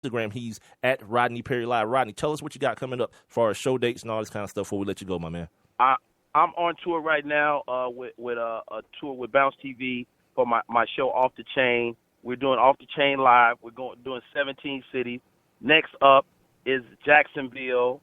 Instagram, he's at Rodney Perry Live. Rodney, tell us what you got coming up as far as show dates and all this kind of stuff before we let you go, my man. I'm on tour right now with a tour with Bounce TV for my show Off the Chain. We're doing Off the Chain Live. We're doing 17 cities. Next up is Jacksonville,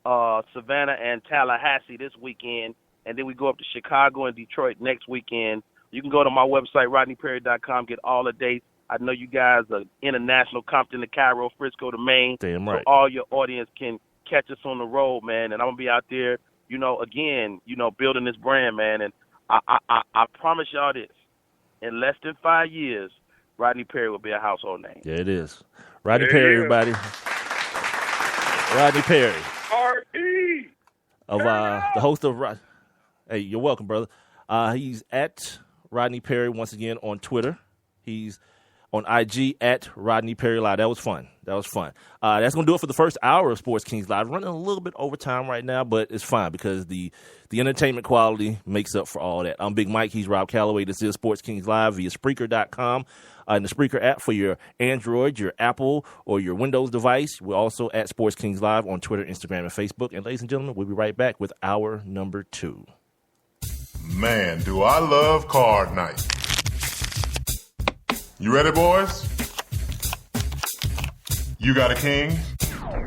Savannah, and Tallahassee this weekend. And then we go up to Chicago and Detroit next weekend. You can go to my website, rodneyperry.com, get all the dates. I know you guys are international, Compton to Cairo, Frisco to Maine. Damn right. So all your audience can catch us on the road, man. And I'm going to be out there, again, building this brand, man. And I promise y'all this. In less than 5 years, Rodney Perry will be a household name. Yeah, it is. Rodney Perry, everybody. Rodney Perry. R.E. Of the host of Hey, you're welcome, brother. He's at Rodney Perry once again on Twitter. He's on IG at Rodney Perry Live. That was fun. That's going to do it for the first hour of Sports Kings Live. Running a little bit over time right now, but it's fine because the entertainment quality makes up for all that. I'm Big Mike. He's Rob Calloway. This is Sports Kings Live via Spreaker.com and the Spreaker app for your Android, your Apple, or your Windows device. We're also at Sports Kings Live on Twitter, Instagram, and Facebook. And ladies and gentlemen, we'll be right back with hour number 2. Man, do I love card night. You ready, boys? You got a king?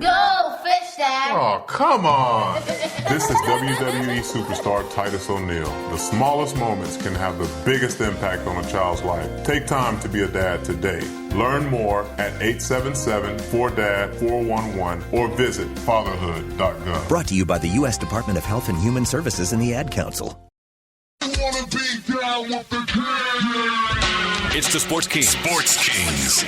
Go, fish dad! Oh, come on. This is WWE superstar Titus O'Neil. The smallest moments can have the biggest impact on a child's life. Take time to be a dad today. Learn more at 877-4DAD-411 or visit fatherhood.gov. Brought to you by the U.S. Department of Health and Human Services and the Ad Council. It's the Sports Kings. Sports Kings.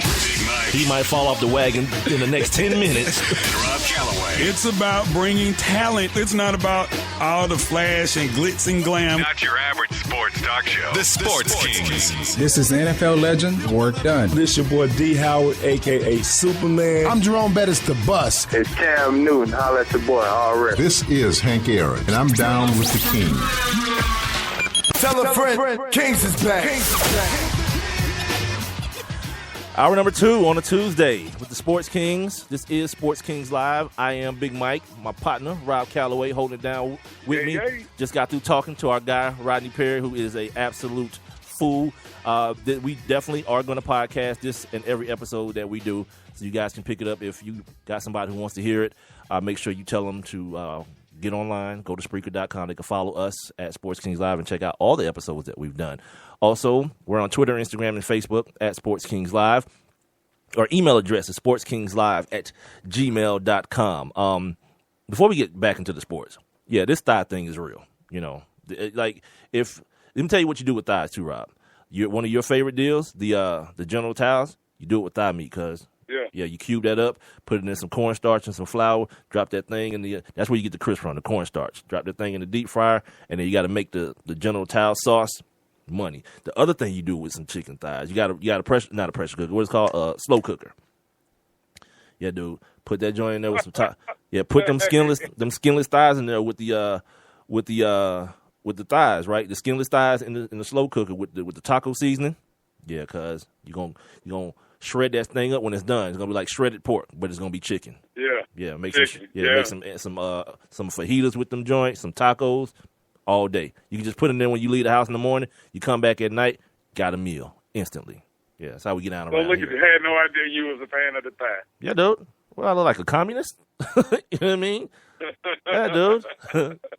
He might fall off the wagon in the next 10 minutes. Rob Calloway. It's about bringing talent. It's not about all the flash and glitz and glam. Not your average sports talk show. The Sports Kings. This is NFL legend, work done. This your boy D. Howard, a.k.a. Superman. I'm Jerome Bettis, the bus. It's Cam Newton. Holla at your boy, already. This is Hank Aaron, and I'm down with the King. Tell a friend, Kings is back. Hour number 2 on a Tuesday with the Sports Kings. This is Sports Kings Live. I am Big Mike, my partner, Rob Calloway, holding it down with me. Just got through talking to our guy, Rodney Perry, who is an absolute fool. We definitely are going to podcast this in every episode that we do, so you guys can pick it up. If you got somebody who wants to hear it, make sure you tell them to get online, go to Spreaker.com. They can follow us at Sports Kings Live and check out all the episodes that we've done. Also, we're on Twitter, Instagram, and Facebook at Sports Kings Live. Our email address is sportskingslive@gmail.com. Before we get back into the sports, this thigh thing is real. Let me tell you what you do with thighs too, Rob. One of your favorite deals, the General Towels, you do it with thigh meat, cuz. Yeah, you cube that up, put it in some cornstarch and some flour, drop that thing in that's where you get the crisp from, the cornstarch. Drop that thing in the deep fryer, and then you got to make the General Towel sauce. Money. The other thing you do with some chicken thighs, you got a pressure, not a pressure cooker, what it's called, slow cooker. Yeah, dude, put that joint in there with some put them skinless thighs in there with the thighs, right? The skinless thighs in the slow cooker with the taco seasoning. Yeah, cuz you're gonna shred that thing up when it's done. It's gonna be like shredded pork, but it's gonna be chicken. Yeah, make chicken. Make some fajitas with them joints, some tacos. All day. You can just put it in there when you leave the house in the morning. You come back at night, got a meal instantly. Yeah, that's how we get down around here. Had no idea you was a fan of the thigh. Yeah, dude. Well, I look like a communist. You know what I mean? Yeah, dude.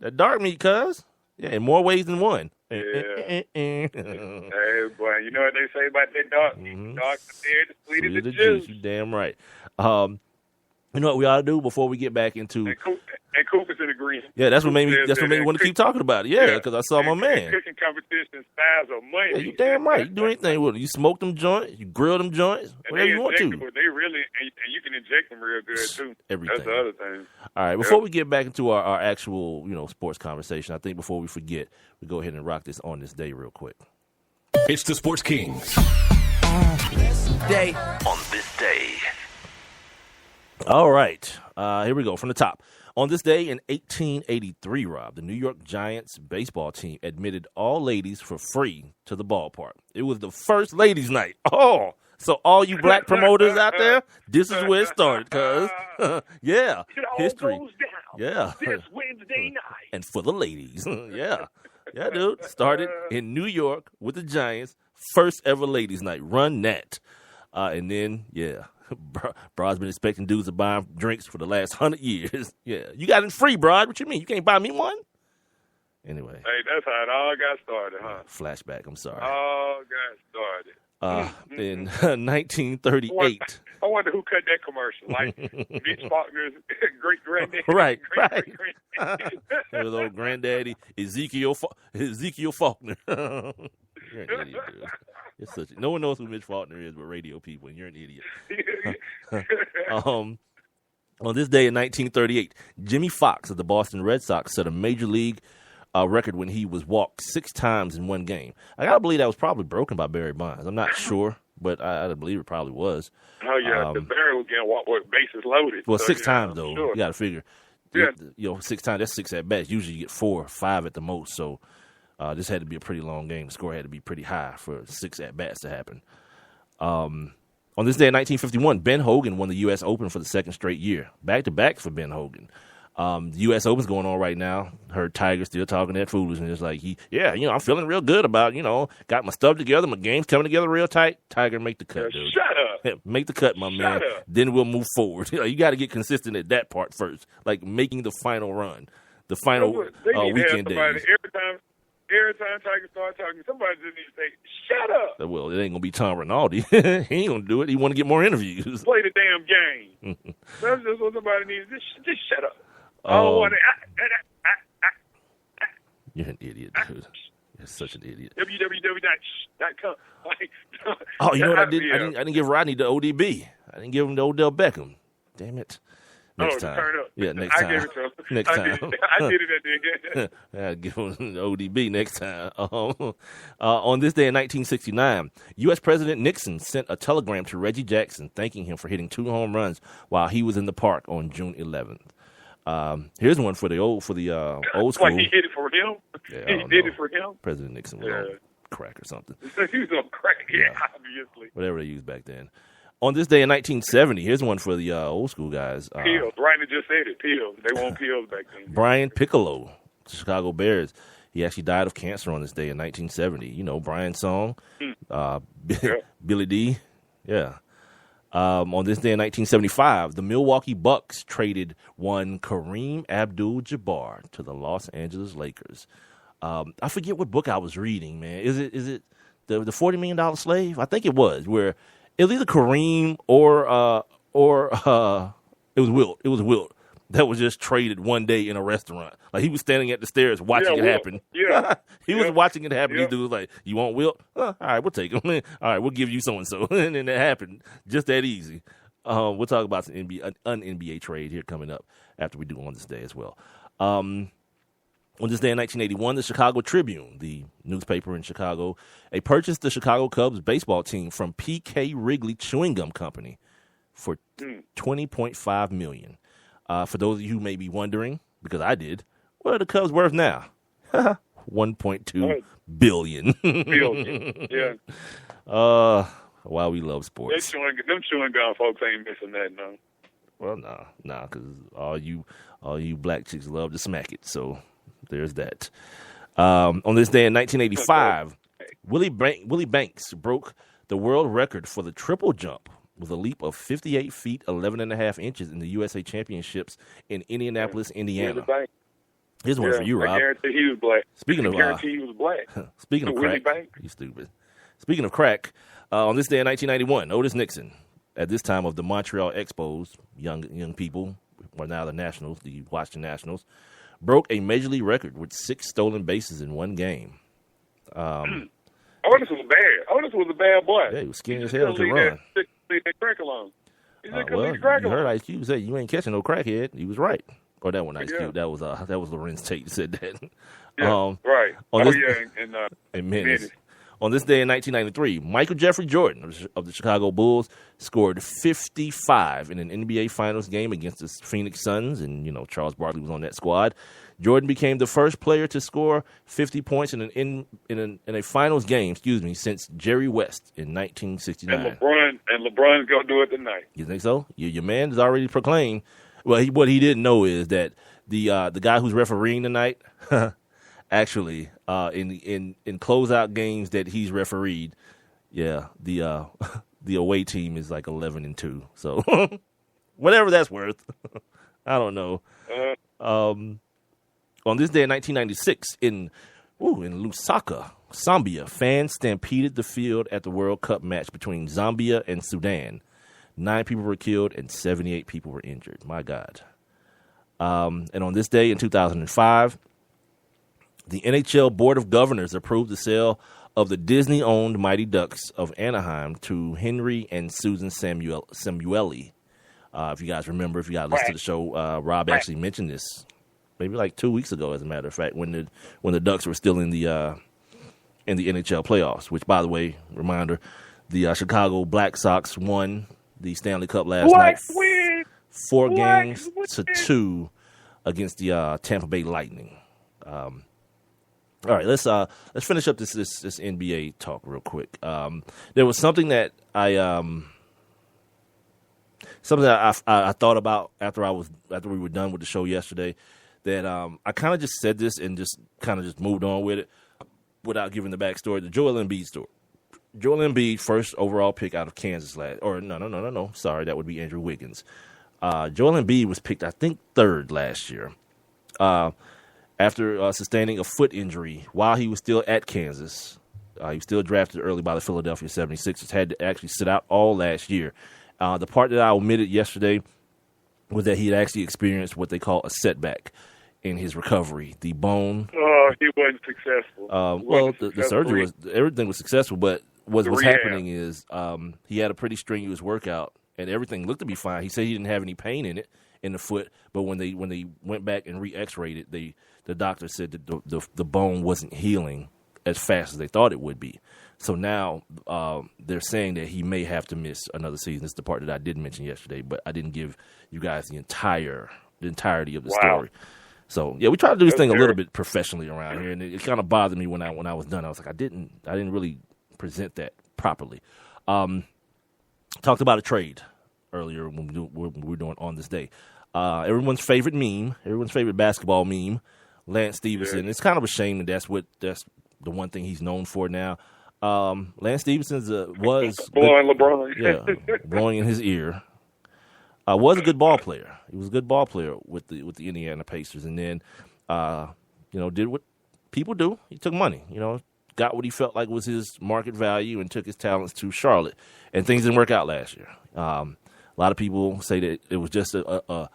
That dark meat, cuz. Yeah, in more ways than one. Yeah. Hey, boy, you know what they say about that dark meat? Dark the beer, the sweet is the juice. You damn right. You know what we ought to do before we get back into... And Cooper's in agreement. Yeah, that's what made me want to keep talking about it. Yeah, because I saw my man. Cooking competition styles are money. Yeah, you damn right. You do anything with it. You smoke them joints. You grill them joints. Whatever you want to. They really, and you can inject them real good, too. Everything. That's the other thing. All right, before we get back into our actual, sports conversation, I think before we forget, we go ahead and rock this on this day real quick. It's the Sports Kings. On this day. All right. Here we go from the top. On this day in 1883, Rob, the New York Giants baseball team admitted all ladies for free to the ballpark. It was the first ladies' night. Oh, So all you black promoters out there, this is where it started, cuz. Yeah. It all History. goes down Yeah. this Wednesday night. And for the ladies. Yeah. Yeah, dude. Started in New York with the Giants. First ever ladies' night. Run that. And then, yeah. Brod's been expecting dudes to buy him drinks for the last 100 years. Yeah. You got it free, Brod. What you mean? You can't buy me one? Anyway. Hey, that's how it all got started, huh? Flashback. I'm sorry. All got started. In 1938. I wonder who cut that commercial. Like Mitch Faulkner's great granddaddy. Right. That was old granddaddy Ezekiel Faulkner. You're an idiot, dude. No one knows who Mitch Faulkner is but radio people, and you're an idiot. On this day in 1938, Jimmy Fox of the Boston Red Sox set a major league record when he was walked 6 times in one game. I gotta believe that was probably broken by Barry Bonds. I'm not sure, but I believe it probably was. Oh yeah, the Barry was getting walked with bases loaded. Well, 6 times though. Sure. You gotta figure. Yeah. 6 times. That's 6 at bats. Usually you get 4 or 5 at the most. So this had to be a pretty long game. The score had to be pretty high for 6 at bats to happen. On this day in 1951, Ben Hogan won the U.S. Open for the second straight year. Back-to-back for Ben Hogan. The U.S. Open's going on right now. Heard Tiger still talking that foolishness. Like, I'm feeling real good about, got my stuff together. My game's coming together real tight. Tiger, make the cut, dude. Shut up. Make the cut, my man. Up. Then we'll move forward. You got to get consistent at that part first, like making the final run, the final weekend days. Every time Tiger starts talking, somebody just needs to say, shut up. Well, it ain't going to be Tom Rinaldi. He ain't going to do it. He want to get more interviews. Play the damn game. That's just what somebody needs. Just shut up. I don't want to. You're an idiot, dude. You're such an idiot. www.com. Oh, you know what I did? I didn't give Rodney the ODB. I didn't give him the Odell Beckham. Damn it. Next time. Turn up. Yeah, next time. I gave it to him. Next time. I did it at the end. I'll give him the ODB next time. On this day in 1969, U.S. President Nixon sent a telegram to Reggie Jackson thanking him for hitting 2 home runs while he was in the park on June 11th. Here's one for the old school. What, he hit it for him? Yeah, he did it for him? President Nixon was on crack or something. He was on crack, obviously. Whatever they used back then. On this day in 1970, here's one for the old school guys. Pills. Ryan just said it. Pills. They want pills back then. Brian Piccolo, the Chicago Bears. He actually died of cancer on this day in 1970. You know, Brian's song, Billy D. Yeah. On this day in 1975, the Milwaukee Bucks traded one Kareem Abdul-Jabbar to the Los Angeles Lakers. I forget what book I was reading, man. Is it the $40 Million Slave? I think it was, where it was either Kareem or it was Wilt. It was Wilt that was just traded one day in a restaurant. Like, he was standing at the stairs watching it happen. Yeah. He was watching it happen. These dudes like, you want Wilt? All right, we'll take him. All right, we'll give you so-and-so. And then it happened. Just that easy. We'll talk about an NBA trade here coming up after we do on this day as well. On this day in 1981, the Chicago Tribune, the newspaper in Chicago, they purchased the Chicago Cubs baseball team from P.K. Wrigley Chewing Gum Company for $20.5 million. For those of you who may be wondering, because I did, what are the Cubs worth now? $1.2 billion. Yeah. Wow, we love sports. Them chewing gum folks ain't missing that, no. Well, nah, because all you black chicks love to smack it. So there's that. On this day in 1985, Willie Banks broke the world record for the triple jump with a leap of 58 feet, 11 and a half inches in the USA Championships in Indianapolis, Indiana. Here's one for you, Rob. I guarantee he was black. Speaking of crack, you stupid. Speaking of crack, on this day in 1991, Otis Nixon, at this time of the Montreal Expos, young people, or now the Nationals, the Washington Nationals, broke a major league record with 6 stolen bases in one game. Otis was bad. Otis was a bad boy. Yeah, he was skinny as hell to run. Leave that crack alone. You heard Ice Cube say you ain't catching no crackhead. He was right. Or that one, Ice Cube. That was Lorenz Tate said that. Yeah, right. And Menace. On this day in 1993, Michael Jeffrey Jordan of the Chicago Bulls scored 55 in an NBA Finals game against the Phoenix Suns, and Charles Barkley was on that squad. Jordan became the first player to score 50 points in a Finals game, since Jerry West in 1969. And LeBron's gonna do it tonight. You think so? Your man has already proclaimed. Well, what he didn't know is that the guy who's refereeing tonight. Actually, in closeout games that he's refereed, the away team is like 11-2. So whatever that's worth, I don't know. On this day in 1996, in Lusaka, Zambia, fans stampeded the field at the World Cup match between Zambia and Sudan. 9 people were killed and 78 people were injured. My God. And on this day in 2005. The NHL Board of Governors approved the sale of the Disney-owned Mighty Ducks of Anaheim to Henry and Susan Samueli. If you guys remember, if you guys listened to the show, Rob actually mentioned this maybe like 2 weeks ago, as a matter of fact, when the Ducks were still in the NHL playoffs. Which, by the way, reminder, the Chicago Black Sox won the Stanley Cup last night, 4-2 against the Tampa Bay Lightning. All right, let's finish up this NBA talk real quick. There was something that I thought about after we were done with the show yesterday. That I kind of just said this and just moved on with it without giving the backstory. The Joel Embiid story. Joel Embiid, first overall pick out of Kansas no. Sorry, that would be Andrew Wiggins. Joel Embiid was picked, I think, 3rd last year. After sustaining a foot injury while he was still at Kansas. He was still drafted early by the Philadelphia 76ers, had to actually sit out all last year. The part that I omitted yesterday was that he had actually experienced what they call a setback in his recovery. The bone. Oh, he wasn't successful. The surgery everything was successful, but what's happening is he had a pretty strenuous workout, and everything looked to be fine. He said he didn't have any pain in the foot, but when they went back and re-x-rayed it, the doctor said that the bone wasn't healing as fast as they thought it would be. So now they're saying that he may have to miss another season. This is the part that I did mention yesterday, but I didn't give you guys the entirety of the story. So yeah, we try to do this thing a little bit professionally around here, and it kind of bothered me when I was done. I was like, I didn't really present that properly. Talked about a trade earlier when we were doing On This Day. Everyone's favorite meme, everyone's favorite basketball meme, Lance Stevenson. Yeah. It's kind of a shame that that's the one thing he's known for now. Lance Stevenson was blowing LeBron. Yeah, blowing in his ear. Was a good ball player. He was a good ball player with the Indiana Pacers, and then did what people do. He took money. Got what he felt like was his market value, and took his talents to Charlotte. And things didn't work out last year. A lot of people say that it was just a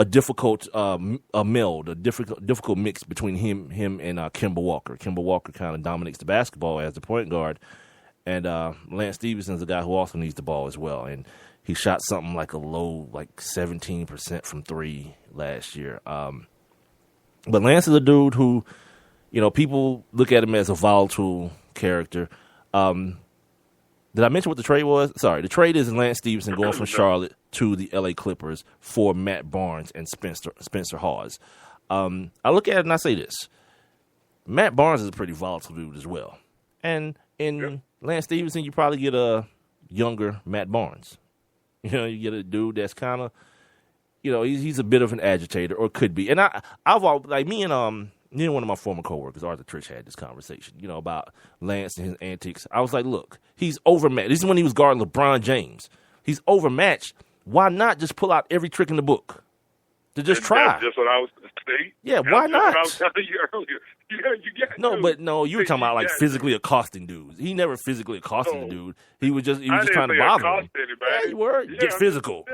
difficult meld, a difficult mix between him and Kemba Walker. Kemba Walker kind of dominates the basketball as the point guard, and Lance Stevenson's a guy who also needs the ball as well. And he shot something like a low, 17% from 3 last year. But Lance is a dude who, people look at him as a volatile character. Did I mention what the trade was? Sorry, the trade is Lance Stevenson going from Charlotte to the L.A. Clippers for Matt Barnes and Spencer Hawes. I look at it and I say this. Matt Barnes is a pretty volatile dude as well. And in Lance Stevenson, you probably get a younger Matt Barnes. You get a dude that's kind of, he's a bit of an agitator, or could be. And I've always, me and one of my former coworkers, Arthur Trish, had this conversation, about Lance and his antics. I was like, look, he's overmatched. This is when he was guarding LeBron James. He's overmatched. Why not just pull out every trick in the book to just try? That's just what I was saying. Yeah, why not? What I was telling you earlier. You were talking about physically accosting dudes. He never physically accosted the dude. He was just trying to bother him. Yeah, you were. Yeah, get physical.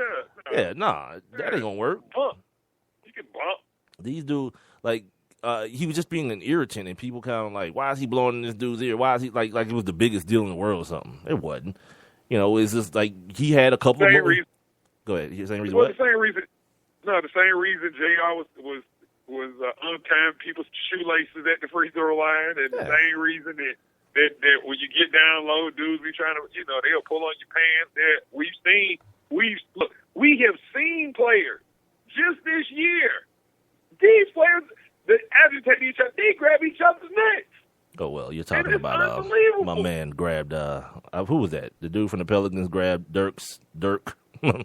That ain't gonna work. You can bump. These dudes, he was just being an irritant, and people kind of like, why is he blowing in this dude's ear? Why is he like it was the biggest deal in the world or something? It wasn't. It's just he had a couple of reason. Go ahead. The same reason. Well, the same reason. No, the same reason JR was untying people's shoelaces at the free throw line, and the same reason that that when you get down low, dudes be trying to, they'll pull on your pants. We have seen players just this year. These players that agitate each other, they grab each other's necks. Oh, well, you're talking about my man grabbed, who was that? The dude from the Pelicans grabbed Dirk. Yeah,